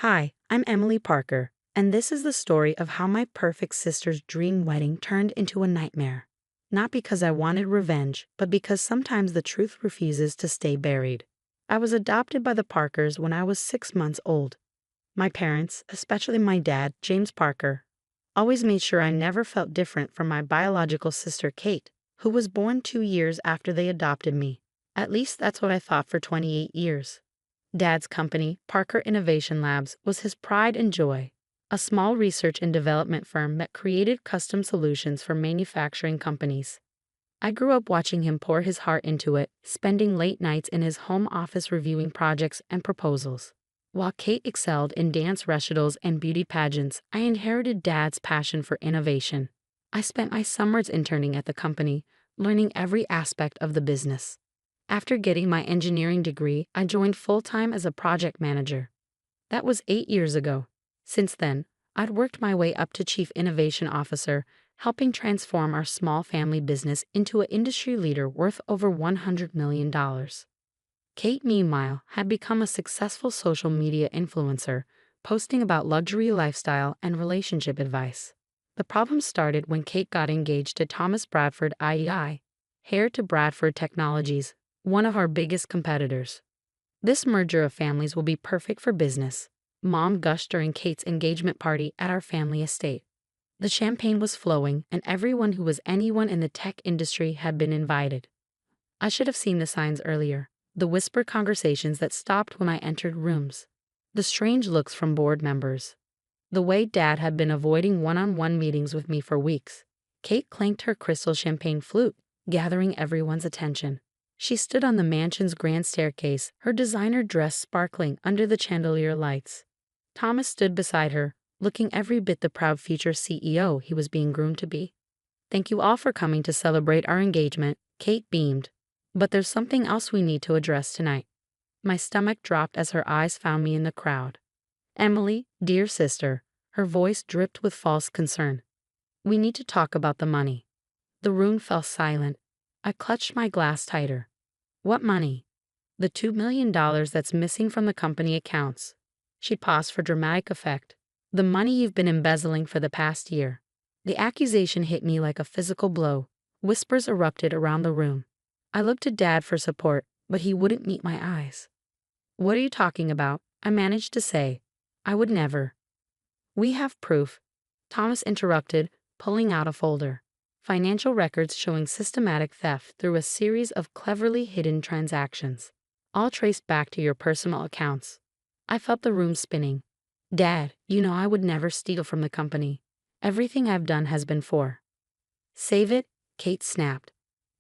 Hi, I'm Emily Parker, and this is the story of how my perfect sister's dream wedding turned into a nightmare. Not because I wanted revenge, but because sometimes the truth refuses to stay buried. I was adopted by the Parkers when I was 6 months old. My parents, especially my dad, James Parker, always made sure I never felt different from my biological sister Kate, who was born 2 years after they adopted me. At least that's what I thought for 28 years. Dad's company, Parker Innovation Labs, was his pride and joy, a small research and development firm that created custom solutions for manufacturing companies. I grew up watching him pour his heart into it, spending late nights in his home office reviewing projects and proposals. While Kate excelled in dance recitals and beauty pageants, I inherited Dad's passion for innovation. I spent my summers interning at the company, learning every aspect of the business. After getting my engineering degree, I joined full-time as a project manager. That was 8 years ago. Since then, I'd worked my way up to Chief Innovation Officer, helping transform our small family business into an industry leader worth over $100 million. Kate, meanwhile, had become a successful social media influencer, posting about luxury lifestyle and relationship advice. The problem started when Kate got engaged to Thomas Bradford IEI, heir to Bradford Technologies, one of our biggest competitors. This merger of families will be perfect for business, Mom gushed during Kate's engagement party at our family estate. The champagne was flowing, and everyone who was anyone in the tech industry had been invited. I should have seen the signs earlier, the whispered conversations that stopped when I entered rooms, the strange looks from board members, the way Dad had been avoiding one-on-one meetings with me for weeks. Kate clanked her crystal champagne flute, gathering everyone's attention. She stood on the mansion's grand staircase, her designer dress sparkling under the chandelier lights. Thomas stood beside her, looking every bit the proud future CEO he was being groomed to be. "Thank you all for coming to celebrate our engagement," Kate beamed. "But there's something else we need to address tonight." My stomach dropped as her eyes found me in the crowd. "Emily, dear sister," her voice dripped with false concern. "We need to talk about the money." The room fell silent. I clutched my glass tighter. "What money?" "The $2 million that's missing from the company accounts." She paused for dramatic effect. "The money you've been embezzling for the past year." The accusation hit me like a physical blow. Whispers erupted around the room. I looked to Dad for support, but he wouldn't meet my eyes. "What are you talking about?" I managed to say. "I would never." "We have proof," Thomas interrupted, pulling out a folder. Financial records showing systematic theft through a series of cleverly hidden transactions, all traced back to your personal accounts. I felt the room spinning. "Dad, you know I would never steal from the company. Everything I've done has been for." "Save it," Kate snapped.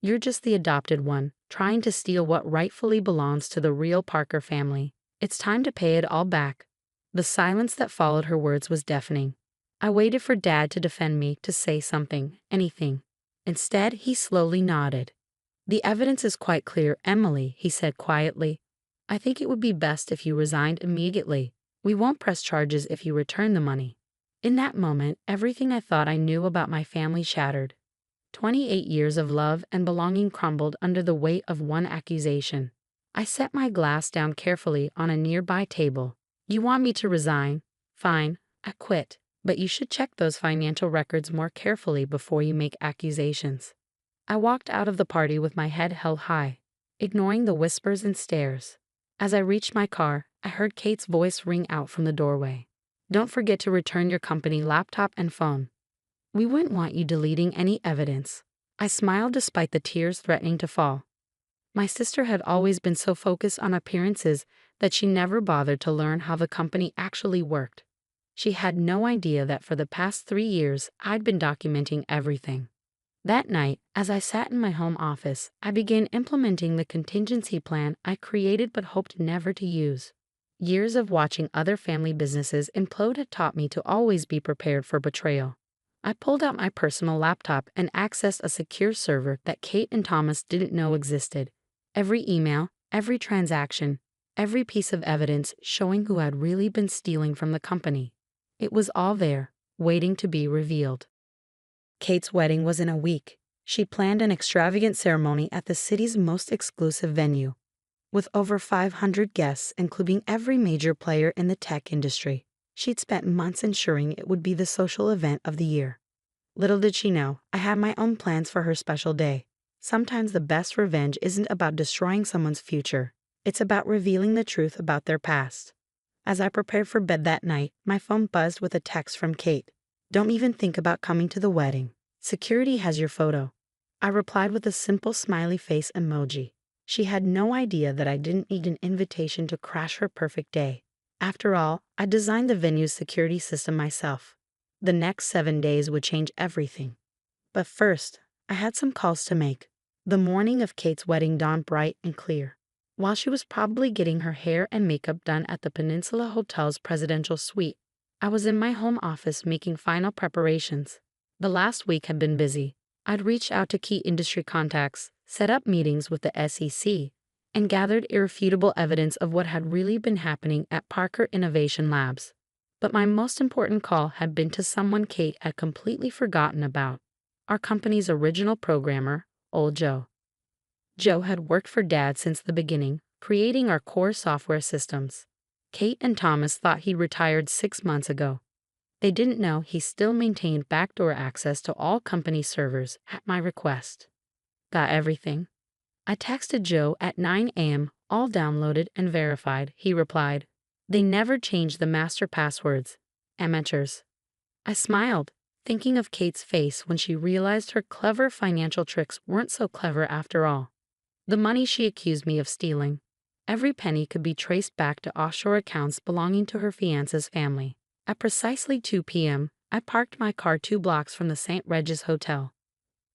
"You're just the adopted one, trying to steal what rightfully belongs to the real Parker family. It's time to pay it all back." The silence that followed her words was deafening. I waited for Dad to defend me, to say something, anything. Instead, he slowly nodded. "The evidence is quite clear, Emily," he said quietly. "I think it would be best if you resigned immediately. We won't press charges if you return the money." In that moment, everything I thought I knew about my family shattered. 28 years of love and belonging crumbled under the weight of one accusation. I set my glass down carefully on a nearby table. "You want me to resign? Fine, I quit. But you should check those financial records more carefully before you make accusations." I walked out of the party with my head held high, ignoring the whispers and stares. As I reached my car, I heard Kate's voice ring out from the doorway. "Don't forget to return your company laptop and phone. We wouldn't want you deleting any evidence." I smiled despite the tears threatening to fall. My sister had always been so focused on appearances that she never bothered to learn how the company actually worked. She had no idea that for the past 3 years, I'd been documenting everything. That night, as I sat in my home office, I began implementing the contingency plan I created but hoped never to use. Years of watching other family businesses implode had taught me to always be prepared for betrayal. I pulled out my personal laptop and accessed a secure server that Kate and Thomas didn't know existed. Every email, every transaction, every piece of evidence showing who had really been stealing from the company. It was all there, waiting to be revealed. Kate's wedding was in a week. She planned an extravagant ceremony at the city's most exclusive venue. With over 500 guests, including every major player in the tech industry, she'd spent months ensuring it would be the social event of the year. Little did she know, I had my own plans for her special day. Sometimes the best revenge isn't about destroying someone's future. It's about revealing the truth about their past. As I prepared for bed that night, my phone buzzed with a text from Kate. "Don't even think about coming to the wedding. Security has your photo." I replied with a simple smiley face emoji. She had no idea that I didn't need an invitation to crash her perfect day. After all, I designed the venue's security system myself. The next 7 days would change everything. But first, I had some calls to make. The morning of Kate's wedding dawned bright and clear. While she was probably getting her hair and makeup done at the Peninsula Hotel's presidential suite, I was in my home office making final preparations. The last week had been busy. I'd reached out to key industry contacts, set up meetings with the SEC, and gathered irrefutable evidence of what had really been happening at Parker Innovation Labs. But my most important call had been to someone Kate had completely forgotten about: our company's original programmer, old Joe. Joe had worked for Dad since the beginning, creating our core software systems. Kate and Thomas thought he retired 6 months ago. They didn't know he still maintained backdoor access to all company servers at my request. "Got everything?" I texted Joe at 9 a.m., all downloaded and verified, he replied. "They never changed the master passwords. Amateurs." I smiled, thinking of Kate's face when she realized her clever financial tricks weren't so clever after all. The money she accused me of stealing, every penny could be traced back to offshore accounts belonging to her fiance's family. At precisely 2 p.m., I parked my car 2 blocks from the St. Regis Hotel.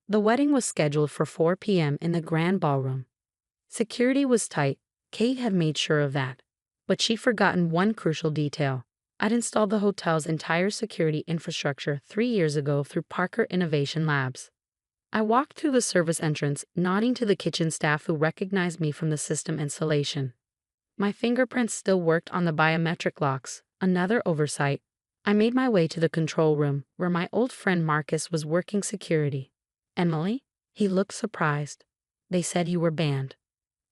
The wedding was scheduled for 4 p.m. in the Grand Ballroom. Security was tight. Kate had made sure of that. But she'd forgotten one crucial detail. I'd installed the hotel's entire security infrastructure 3 years ago through Parker Innovation Labs. I walked through the service entrance, nodding to the kitchen staff who recognized me from the system installation. My fingerprints still worked on the biometric locks, another oversight. I made my way to the control room, where my old friend Marcus was working security. "Emily?" He looked surprised. "They said you were banned."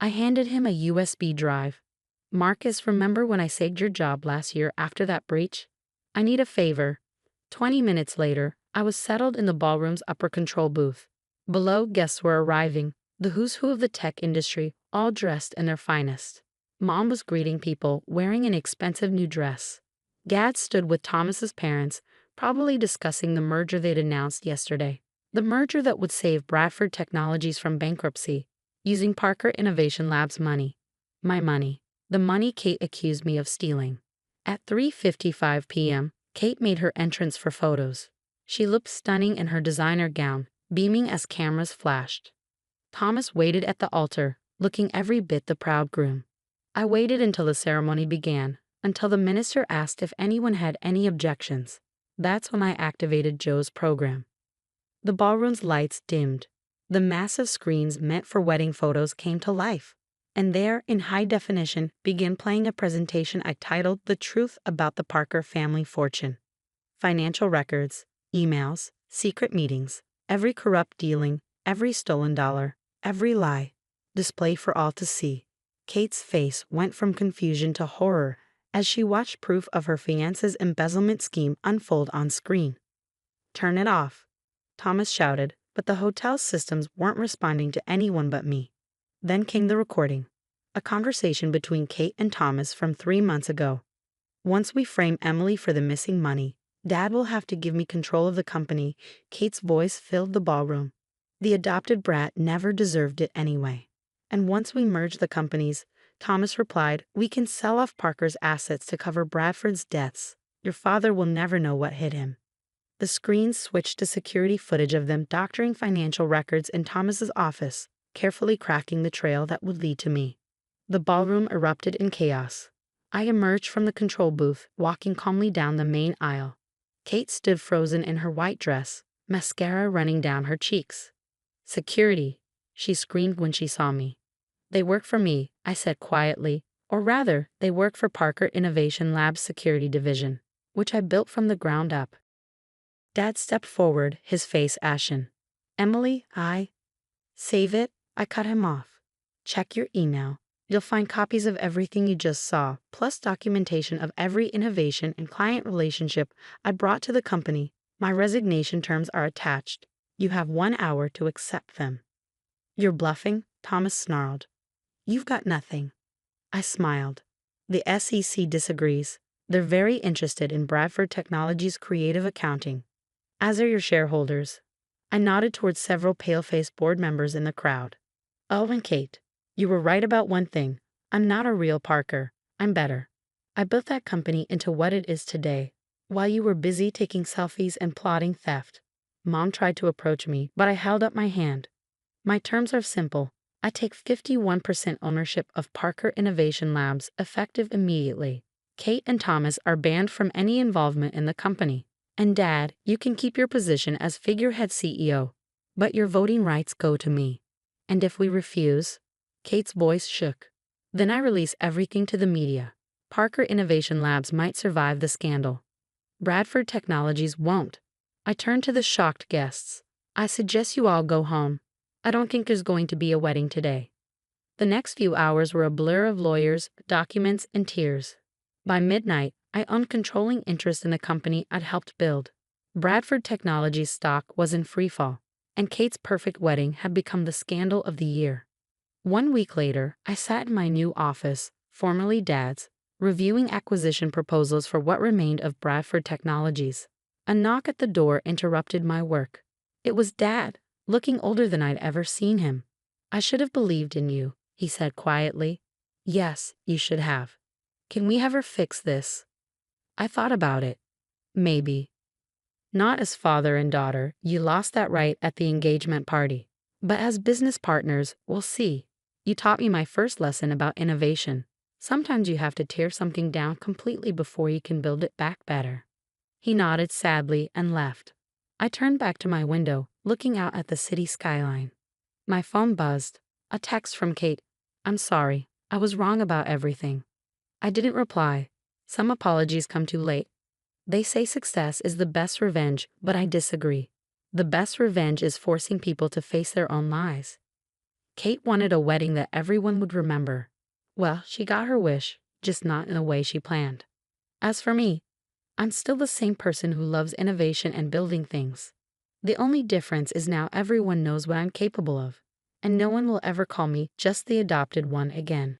I handed him a USB drive. "Marcus, remember when I saved your job last year after that breach? I need a favor." 20 minutes later, I was settled in the ballroom's upper control booth. Below, guests were arriving, the who's who of the tech industry, all dressed in their finest. Mom was greeting people, wearing an expensive new dress. Dad stood with Thomas's parents, probably discussing the merger they'd announced yesterday. The merger that would save Bradford Technologies from bankruptcy, using Parker Innovation Labs' money. My money. The money Kate accused me of stealing. At 3:55 p.m., Kate made her entrance for photos. She looked stunning in her designer gown, beaming as cameras flashed. Thomas waited at the altar, looking every bit the proud groom. I waited until the ceremony began, until the minister asked if anyone had any objections. That's when I activated Joe's program. The ballroom's lights dimmed. The massive screens meant for wedding photos came to life. And there, in high definition, began playing a presentation I titled "The Truth About the Parker Family Fortune." Financial records, emails, secret meetings, every corrupt dealing, every stolen dollar, every lie, displayed for all to see. Kate's face went from confusion to horror as she watched proof of her fiance's embezzlement scheme unfold on screen. "Turn it off," Thomas shouted, but the hotel's systems weren't responding to anyone but me. Then came the recording, a conversation between Kate and Thomas from 3 months ago. "Once we frame Emily for the missing money, Dad will have to give me control of the company." Kate's voice filled the ballroom. "The adopted brat never deserved it anyway. And once we merge the companies," Thomas replied, "we can sell off Parker's assets to cover Bradford's debts. Your father will never know what hit him." The screens switched to security footage of them doctoring financial records in Thomas's office, carefully cracking the trail that would lead to me. The ballroom erupted in chaos. I emerged from the control booth, walking calmly down the main aisle. Kate stood frozen in her white dress, mascara running down her cheeks. "Security," she screamed when she saw me. "They work for me," I said quietly, "or rather, they work for Parker Innovation Labs' security division, which I built from the ground up." Dad stepped forward, his face ashen. "Emily, Save it," I cut him off. "Check your email. You'll find copies of everything you just saw, plus documentation of every innovation and client relationship I brought to the company. My resignation terms are attached. You have 1 hour to accept them. You're bluffing, Thomas snarled. You've got nothing. I smiled. The SEC disagrees. They're very interested in Bradford Technologies' creative accounting, as are your shareholders. I nodded towards several pale-faced board members in the crowd. Oh, and Kate, you were right about one thing. I'm not a real Parker. I'm better. I built that company into what it is today, while you were busy taking selfies and plotting theft. Mom tried to approach me, but I held up my hand. My terms are simple. I take 51% ownership of Parker Innovation Labs, effective immediately. Kate and Thomas are banned from any involvement in the company. And Dad, you can keep your position as figurehead CEO, but your voting rights go to me. And if we refuse? Kate's voice shook. Then I release everything to the media. Parker Innovation Labs might survive the scandal. Bradford Technologies won't. I turned to the shocked guests. I suggest you all go home. I don't think there's going to be a wedding today. The next few hours were a blur of lawyers, documents, and tears. By midnight, I owned controlling interest in the company I'd helped build. Bradford Technologies stock was in freefall, and Kate's perfect wedding had become the scandal of the year. 1 week later, I sat in my new office, formerly Dad's, reviewing acquisition proposals for what remained of Bradford Technologies. A knock at the door interrupted my work. It was Dad, looking older than I'd ever seen him. I should have believed in you, he said quietly. Yes, you should have. Can we ever fix this? I thought about it. Maybe. Not as father and daughter, you lost that right at the engagement party. But as business partners, we'll see. You taught me my first lesson about innovation. Sometimes you have to tear something down completely before you can build it back better. He nodded sadly and left. I turned back to my window, looking out at the city skyline. My phone buzzed. A text from Kate. I'm sorry, I was wrong about everything. I didn't reply. Some apologies come too late. They say success is the best revenge, but I disagree. The best revenge is forcing people to face their own lies. Kate wanted a wedding that everyone would remember. Well, she got her wish, just not in the way she planned. As for me, I'm still the same person who loves innovation and building things. The only difference is now everyone knows what I'm capable of, and no one will ever call me just the adopted one again.